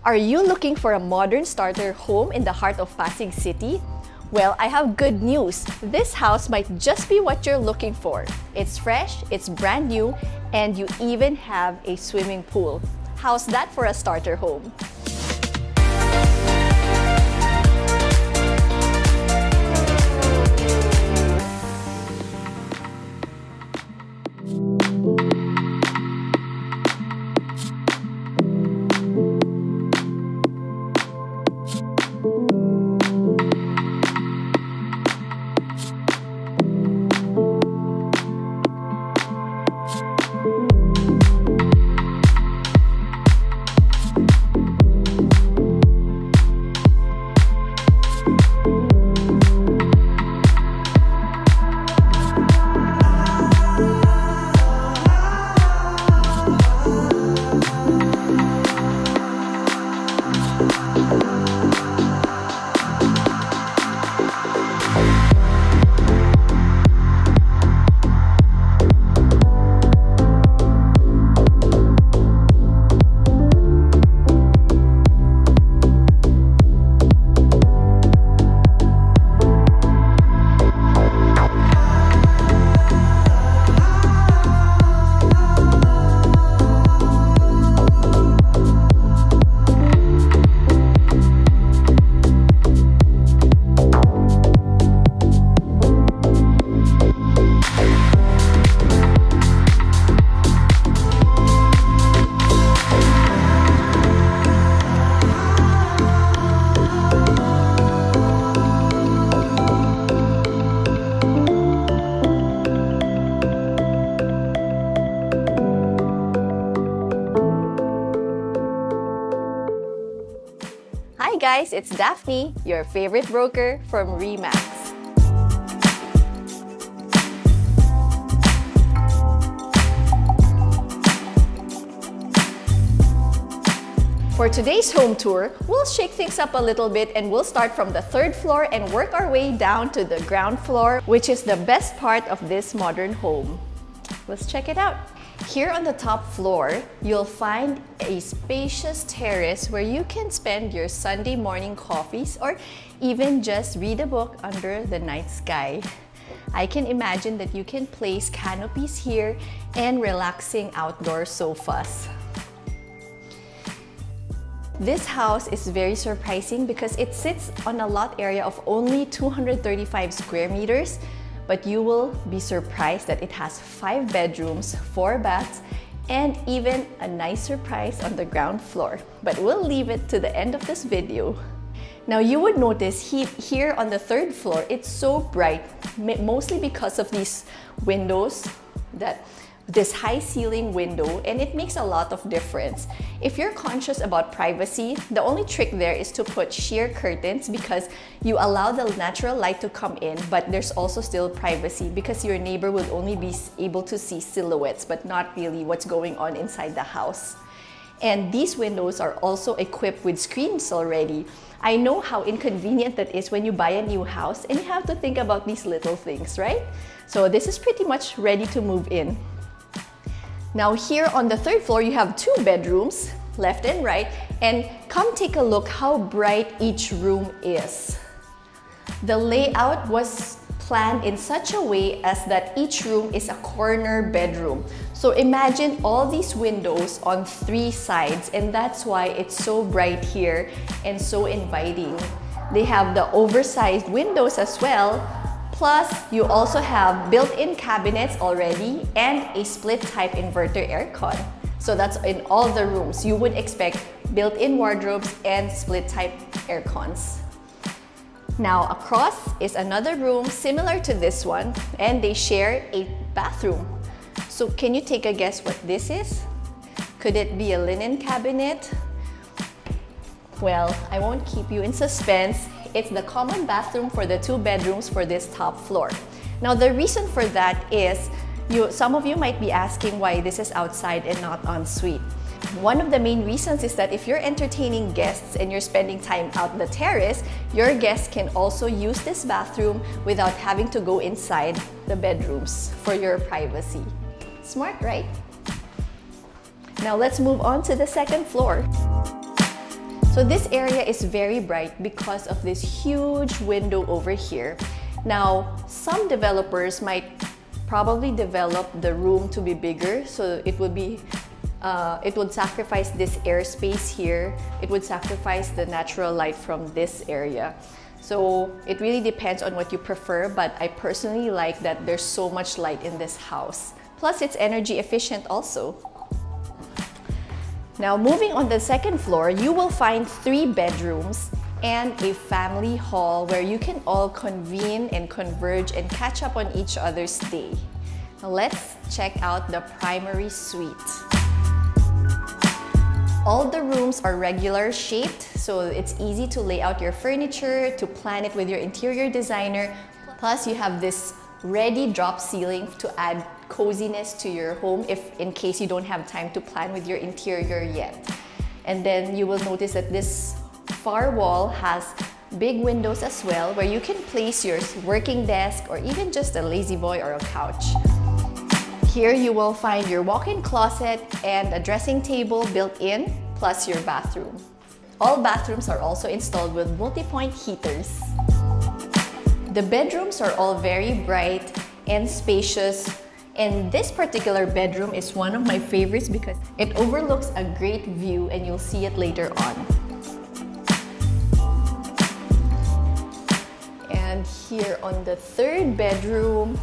Are you looking for a modern starter home in the heart of Pasig City? Well, I have good news. This house might just be what you're looking for. It's fresh, it's brand new, and you even have a swimming pool. How's that for a starter home? Hi guys, it's Daphne, your favorite broker from RE/MAX. For today's home tour, we'll shake things up a little bit and we'll start from the third floor and work our way down to the ground floor, which is the best part of this modern home. Let's check it out. Here on the top floor, you'll find a spacious terrace where you can spend your Sunday morning coffees or even just read a book under the night sky. I can imagine that you can place canopies here and relaxing outdoor sofas. This house is very surprising because it sits on a lot area of only 235 square meters. But you will be surprised that it has 5 bedrooms, 4 baths, and even a nice surprise on the ground floor. But we'll leave it to the end of this video. Now you would notice here on the third floor, it's so bright, mostly because of these windows, this high ceiling window, and it makes a lot of difference. If you're conscious about privacy, the only trick there is to put sheer curtains because you allow the natural light to come in, but there's also still privacy because your neighbor will only be able to see silhouettes, but not really what's going on inside the house. And these windows are also equipped with screens already. I know how inconvenient that is when you buy a new house and you have to think about these little things, right? So this is pretty much ready to move in. Now here on the third floor, you have 2 bedrooms, left and right, and come take a look how bright each room is. The layout was planned in such a way as that each room is a corner bedroom. So imagine all these windows on 3 sides, and that's why it's so bright here and so inviting. They have the oversized windows as well. Plus, you also have built-in cabinets already and a split-type inverter aircon. So that's in all the rooms. You would expect built-in wardrobes and split-type aircons. Now, across is another room similar to this one, and they share a bathroom. So can you take a guess what this is? Could it be a linen cabinet? Well, I won't keep you in suspense. It's the common bathroom for the 2 bedrooms for this top floor. Now, the reason for that is some of you might be asking why this is outside and not en suite. One of the main reasons is that if you're entertaining guests and you're spending time out on the terrace, your guests can also use this bathroom without having to go inside the bedrooms for your privacy. Smart, right? Now let's move on to the second floor. So this area is very bright because of this huge window over here. Now, some developers might probably develop the room to be bigger, so it would sacrifice this airspace here. It would sacrifice the natural light from this area. So it really depends on what you prefer, but I personally like that there's so much light in this house. Plus, it's energy efficient also. Now, moving on the second floor, you will find 3 bedrooms and a family hall where you can all convene and converge and catch up on each other's day. Now, let's check out the primary suite. All the rooms are regular shaped, so it's easy to lay out your furniture, to plan it with your interior designer. Plus, you have this ready drop ceiling to add coziness to your home in case you don't have time to plan with your interior yet. And then you will notice that this far wall has big windows as well, where you can place your working desk or even just a lazy boy or a couch. Here you will find your walk-in closet and a dressing table built in, plus your bathroom. All bathrooms are also installed with multi-point heaters. The bedrooms are all very bright and spacious, and this particular bedroom is one of my favorites because it overlooks a great view, and you'll see it later on. And here on the third bedroom,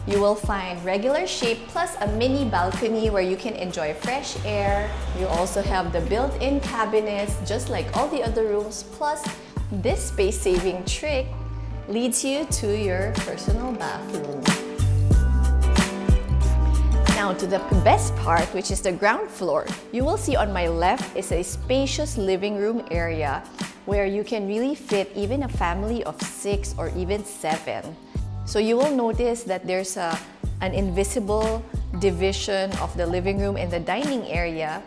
you will find regular shape plus a mini balcony where you can enjoy fresh air. You also have the built-in cabinets just like all the other rooms, plus this space-saving trick leads you to your personal bathroom. Now to the best part, which is the ground floor. You will see on my left is a spacious living room area where you can really fit even a family of 6 or even 7. So you will notice that there's an invisible division of the living room and the dining area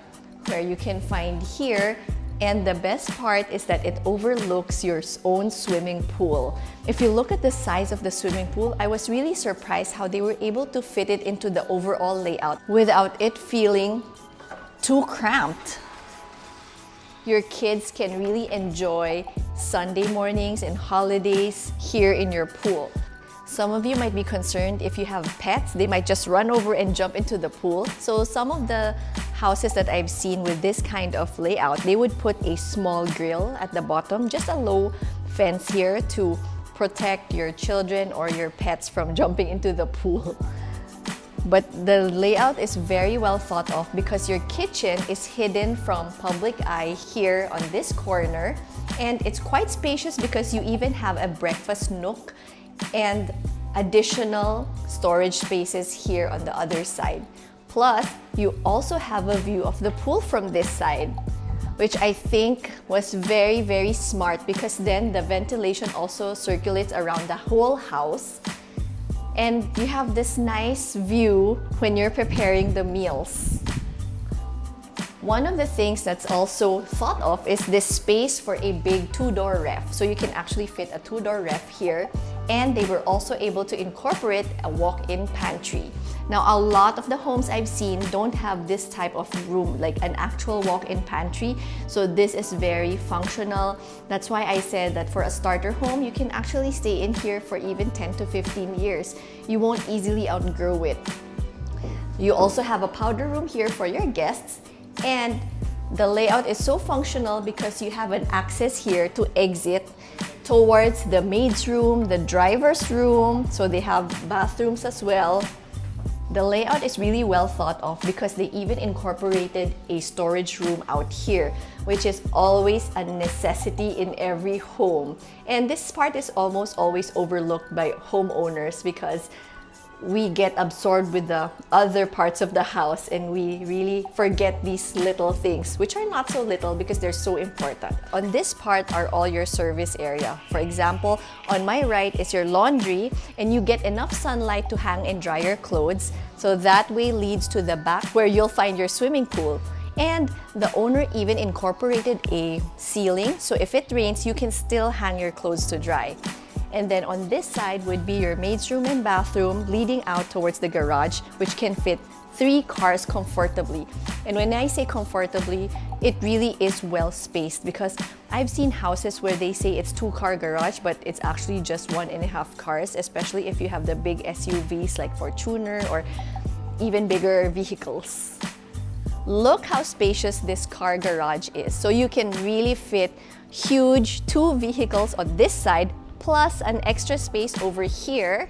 where you can find here. And the best part is that it overlooks your own swimming pool. If you look at the size of the swimming pool, I was really surprised how they were able to fit it into the overall layout without it feeling too cramped. Your kids can really enjoy Sunday mornings and holidays here in your pool. Some of you might be concerned if you have pets, they might just run over and jump into the pool. So some of the houses that I've seen with this kind of layout, they would put a small grill at the bottom, just a low fence here to protect your children or your pets from jumping into the pool. But the layout is very well thought of because your kitchen is hidden from public eye here on this corner. And it's quite spacious because you even have a breakfast nook and additional storage spaces here on the other side. Plus, you also have a view of the pool from this side, which I think was very, very smart because then the ventilation also circulates around the whole house. And you have this nice view when you're preparing the meals. One of the things that's also thought of is this space for a big 2-door ref. So you can actually fit a 2-door ref here. And they were also able to incorporate a walk-in pantry. Now, a lot of the homes I've seen don't have this type of room, like an actual walk-in pantry. So this is very functional. That's why I said that for a starter home, you can actually stay in here for even 10 to 15 years. You won't easily outgrow it. You also have a powder room here for your guests. And the layout is so functional because you have an access here to exit towards the maid's room, the driver's room, so they have bathrooms as well. The layout is really well thought of because they even incorporated a storage room out here, which is always a necessity in every home. And this part is almost always overlooked by homeowners because we get absorbed with the other parts of the house and we really forget these little things, which are not so little because they're so important. On this part are all your service area. For example, on my right is your laundry, and you get enough sunlight to hang and dry your clothes. So that way leads to the back where you'll find your swimming pool. And the owner even incorporated a ceiling, so if it rains, you can still hang your clothes to dry. And then on this side would be your maid's room and bathroom leading out towards the garage, which can fit 3 cars comfortably. And when I say comfortably, it really is well spaced, because I've seen houses where they say it's 2-car garage, but it's actually just 1.5 cars, especially if you have the big SUVs like Fortuner or even bigger vehicles. Look how spacious this car garage is. So you can really fit huge 2 vehicles on this side, plus an extra space over here.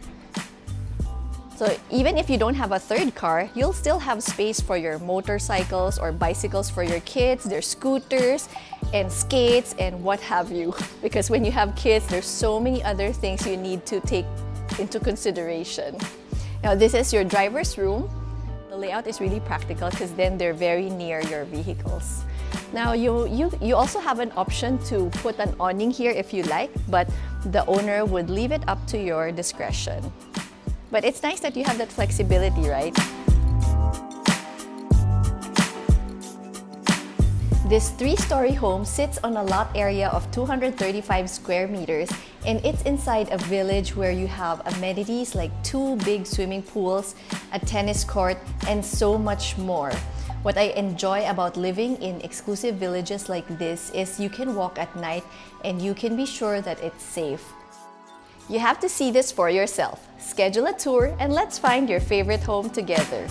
So even if you don't have a 3rd car, you'll still have space for your motorcycles or bicycles for your kids, their scooters and skates and what have you. Because when you have kids, there's so many other things you need to take into consideration. Now this is your driver's room. The layout is really practical because then they're very near your vehicles. Now you also have an option to put an awning here if you like, but the owner would leave it up to your discretion. But it's nice that you have that flexibility, right? This 3-story home sits on a lot area of 235 square meters, and it's inside a village where you have amenities like 2 big swimming pools, a tennis court, and so much more. What I enjoy about living in exclusive villages like this is you can walk at night and you can be sure that it's safe. You have to see this for yourself. Schedule a tour and let's find your favorite home together.